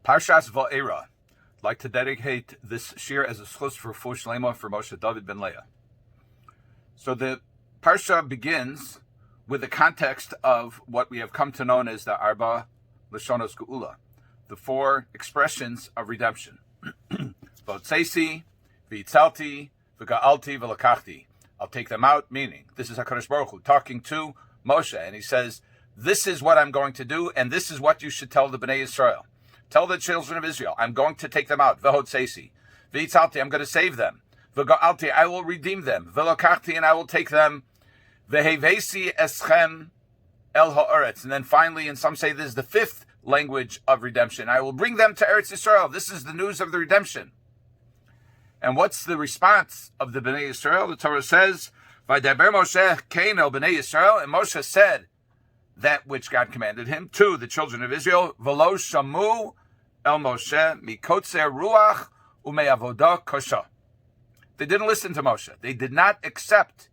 Parshas Va'era. I'd like to dedicate this shir as a schus for Shlema for Moshe David ben Leah. So the Parsha begins with the context of what we have come to know as the Arba Lashonos Geula, the four expressions of redemption. Votseisi, V'itzalti, V'ga'alti, V'lakachti. I'll take them out, meaning this is HaKadosh Baruch Hu talking to Moshe, and he says, this is what I'm going to do, and this is what you should tell the Bnei Yisrael. Tell the children of Israel, I'm going to take them out. V'hotzesi. V'itzalti, I'm going to save them. V'ga'alti, I will redeem them. V'lakachti, and I will take them. V'hevesi eschem el ha'aretz. And then finally, and some say this is the fifth language of redemption, I will bring them to Eretz Yisrael. This is the news of the redemption. And what's the response of the Bnei Yisrael? The Torah says, V'daber Moshe kein el Bnei Yisrael. And Moshe said that which God commanded him to the children of Israel. V'lo shamu el Moshe mikotzer ruach ume'avodah kosha. They didn't listen to Moshe. They did not accept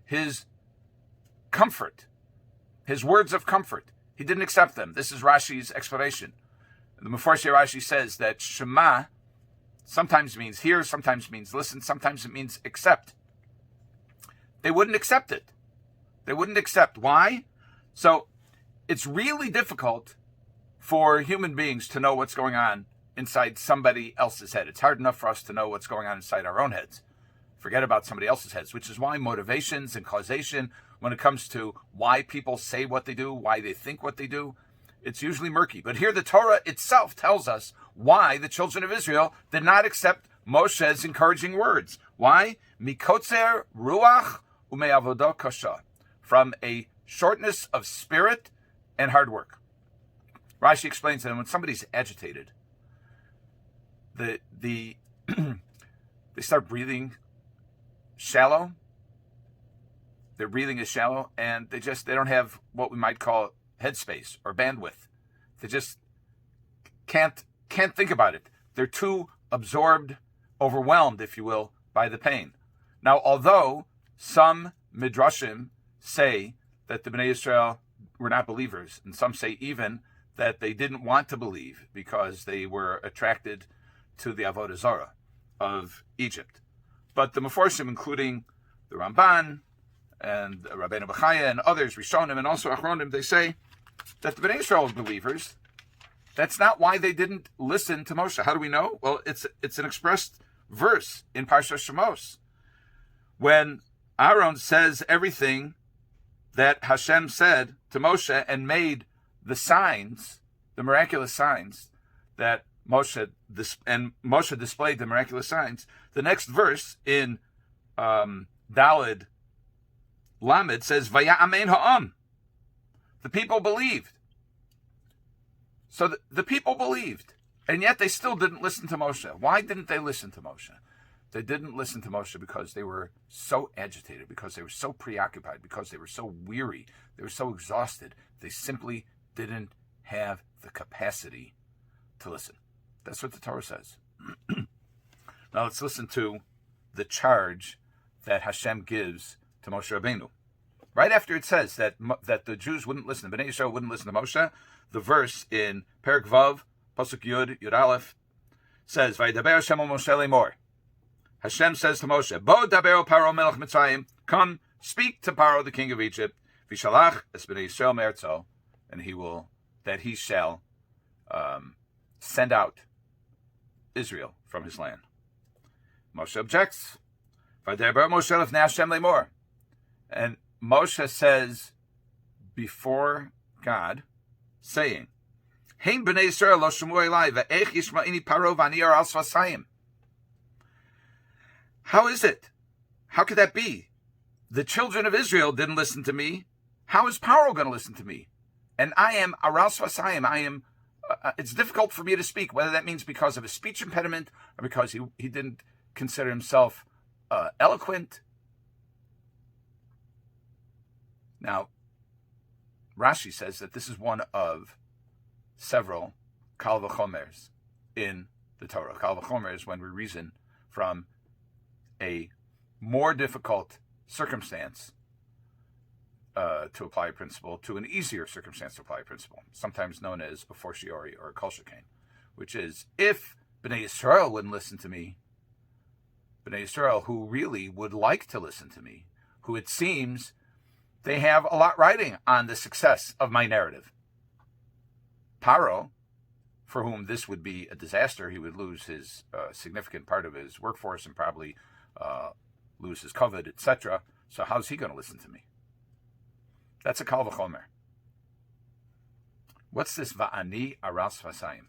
his comfort, his words of comfort. He didn't accept them. This is Rashi's explanation. The Mefarshei Rashi says that Shema sometimes means hear, sometimes means listen, sometimes it means accept. They wouldn't accept it. They wouldn't accept. Why? So it's really difficult for human beings to know what's going on inside somebody else's head. It's hard enough for us to know what's going on inside our own heads. Forget about somebody else's heads, which is why motivations and causation, when it comes to why people say what they do, why they think what they do, it's usually murky. But here the Torah itself tells us why the children of Israel did not accept Moshe's encouraging words. Why? Mikotzer ruach ume'avodah kasha. From a shortness of spirit and hard work. Rashi explains that when somebody's agitated, they start breathing shallow. Their breathing is shallow, and they don't have what we might call headspace or bandwidth. They just can't think about it. They're too absorbed, overwhelmed, if you will, by the pain. Now, although some midrashim say that the Bnei Yisrael were not believers, and some say even that they didn't want to believe because they were attracted to the Avodah Zarah of Egypt. But the Mefarshim, including the Ramban and Rabbi Bechaye and others, Rishonim and also Achronim, they say that the Bnei Yisrael were believers. That's not why they didn't listen to Moshe. How do we know? Well, it's an expressed verse in Parshas Shemos. When Aaron says everything that Hashem said to Moshe and made the signs, the miraculous signs that Moshe displayed the miraculous signs. The next verse in Daled Lamed says, Vaya'amen ha'am. The people believed. So the people believed, and yet they still didn't listen to Moshe. Why didn't they listen to Moshe? They didn't listen to Moshe because they were so agitated, because they were so preoccupied, because they were so weary, they were so exhausted. They simply didn't have the capacity to listen. That's what the Torah says. Now let's listen to the charge that Hashem gives to Moshe Rabbeinu. Right after it says that the Jews wouldn't listen, the Bnei Yisrael wouldn't listen to Moshe, the verse in Perek Vav, Pasuk Yud Aleph, says, Vaydaber Hashem al Moshe lemor. Hashem says to Moshe, Bo daber Paro melech Mitzrayim, come, speak to Paro, the king of Egypt, Vishalach es Bnei Yisrael me'ertzo, and he shall send out Israel from his land. Moshe objects. Vaydaber Moshe lefnei Hashem lemor. And Moshe says before God, saying, Hein b'nei Yisrael lo shemu elai ve'ech yishma'ini Paro v'ani ar al sfasayim. How is it? How could that be? The children of Israel didn't listen to me. How is Paro going to listen to me? And I am aral sfasayim. I am. It's difficult for me to speak. Whether that means because of a speech impediment or because he didn't consider himself eloquent. Now, Rashi says that this is one of several kal v'chomers in the Torah. Kal v'chomer is when we reason from a more difficult circumstance to apply a principle to an easier circumstance to apply a principle, sometimes known as a fortiori or a kol shekain. which is, if Bnei Yisrael wouldn't listen to me, Bnei Yisrael, who really would like to listen to me, who it seems they have a lot riding on the success of my narrative. Paro, for whom this would be a disaster, he would lose his significant part of his workforce and probably lose his covet, etc. So how's he going to listen to me? That's a kal v'chomer. What's this va'ani aras vasayim?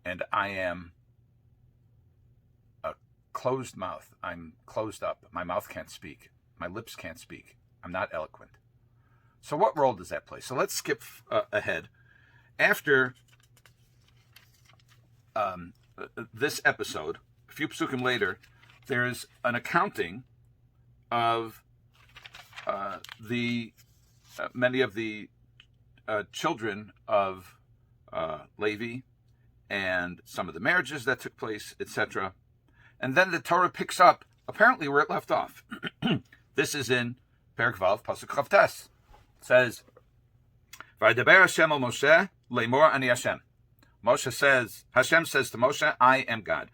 And I am a closed mouth. I'm closed up. My mouth can't speak. My lips can't speak. I'm not eloquent. So what role does that play? So let's skip ahead. After this episode, a few psukim later, there's an accounting of many of the children of Levi and some of the marriages that took place, etc. And then the Torah picks up apparently where it left off. This is in Perek Vav, Pasuk Chavtes. It says, "Vaydaber Hashem al Moshe leimor ani Hashem." Hashem says to Moshe, "I am God."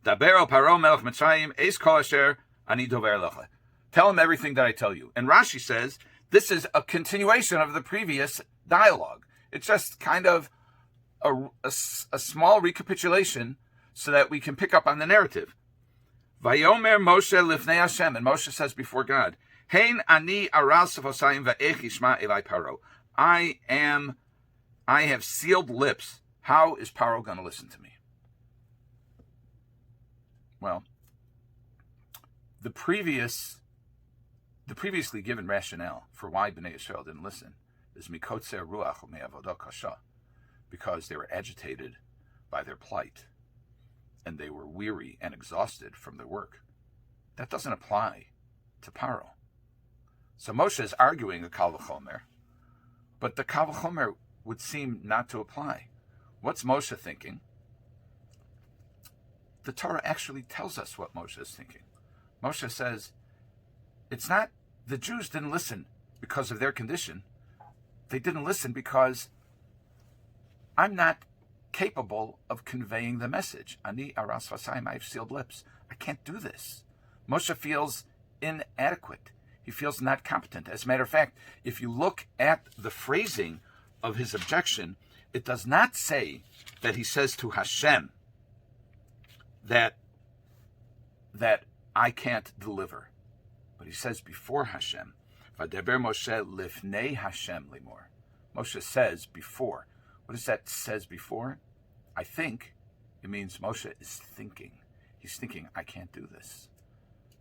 Daber al Paro melech Mitzrayim eis kol asher ani dover lecha. Tell him everything that I tell you. And Rashi says this is a continuation of the previous dialogue. It's just kind of a small recapitulation so that we can pick up on the narrative. Vayomer Moshe lifnei Hashem, and Moshe says before God, Hein ani aras v'osayim va'ech yishma elai Paro. I have sealed lips. How is Paro going to listen to me? Well, the previously given rationale for why Bnei Yisrael didn't listen is mikotzer ruach u'me'avodah kasha, because they were agitated by their plight and they were weary and exhausted from their work. That doesn't apply to Paro. So Moshe is arguing a kal v'chomer, but the kal v'chomer would seem not to apply. What's Moshe thinking? The Torah actually tells us what Moshe is thinking. Moshe says, it's not, the Jews didn't listen because of their condition. They didn't listen because I'm not capable of conveying the message. Ani aras vasayim, I have sealed lips. I can't do this. Moshe feels inadequate. He feels not competent. As a matter of fact, if you look at the phrasing of his objection, it does not say that he says to Hashem that I can't deliver. But he says before Hashem, Vadeber Moshe lifnei Hashem limor. Moshe says before. What does that says before? I think it means Moshe is thinking. He's thinking, I can't do this.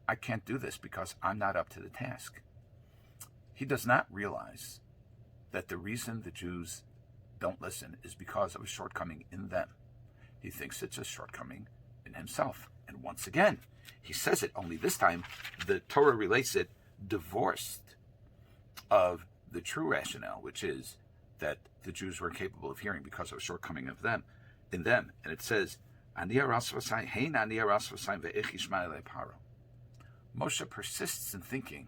I can't do this because I'm not up to the task. He does not realize that the reason the Jews don't listen is because of a shortcoming in them. He thinks it's a shortcoming in himself. And once again, he says it, only this time the Torah relates it divorced of the true rationale, which is that the Jews were incapable of hearing because of a shortcoming of them, in them. And it says, Moshe persists in thinking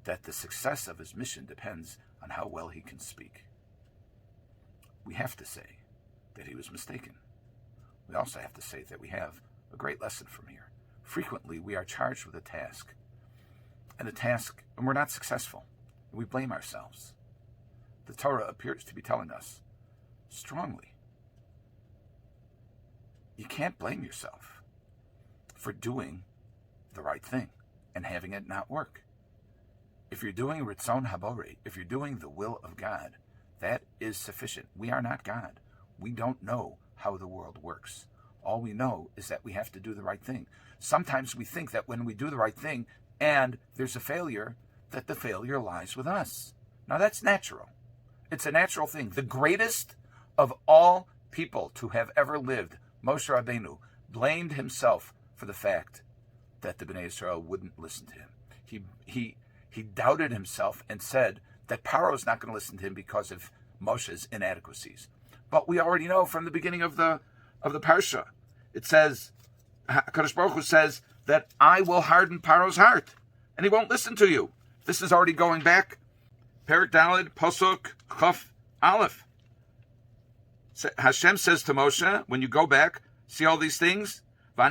that the success of his mission depends on how well he can speak. We have to say that he was mistaken. We also have to say that we have a great lesson from here. Frequently, we are charged with a task, and we're not successful. We blame ourselves. The Torah appears to be telling us strongly, you can't blame yourself for doing the right thing and having it not work. If you're doing Ritzon Habore, if you're doing the will of God, that is sufficient. We are not God. We don't know how the world works. All we know is that we have to do the right thing. Sometimes we think that when we do the right thing and there's a failure, that the failure lies with us. Now that's natural. It's a natural thing. The greatest of all people to have ever lived, Moshe Rabbeinu, blamed himself for the fact that the Bnei Yisrael wouldn't listen to him. He doubted himself and said that Paro is not going to listen to him because of Moshe's inadequacies. But we already know from the beginning of the Parsha, it says, HaKadosh Baruch Hu says that I will harden Paro's heart, and he won't listen to you. This is already going back. Perek Daled, Posuk, Chaf, Aleph. Hashem says to Moshe, when you go back, see all these things? I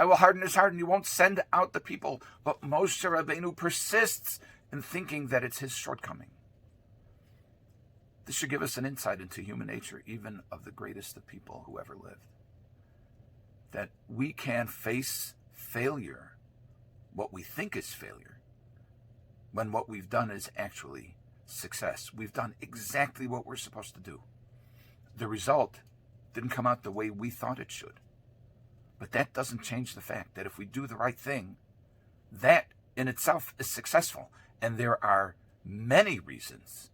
will harden his heart and you won't send out the people. But Moshe Rabbeinu persists in thinking that it's his shortcoming. This should give us an insight into human nature, even of the greatest of people who ever lived. That we can face failure, what we think is failure, when what we've done is actually success. We've done exactly what we're supposed to do. The result didn't come out the way we thought it should. But that doesn't change the fact that if we do the right thing, that in itself is successful. And there are many reasons,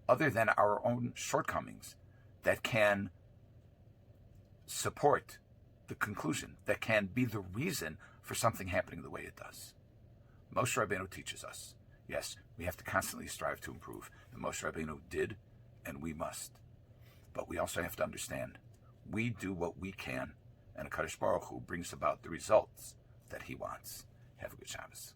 other than our own shortcomings, that can support the conclusion, that can be the reason for something happening the way it does. Moshe Rabbeinu teaches us, yes, we have to constantly strive to improve. And Moshe Rabbeinu did, and we must. But we also have to understand, we do what we can, and HaKadosh Baruch Hu brings about the results that he wants. Have a good Shabbos.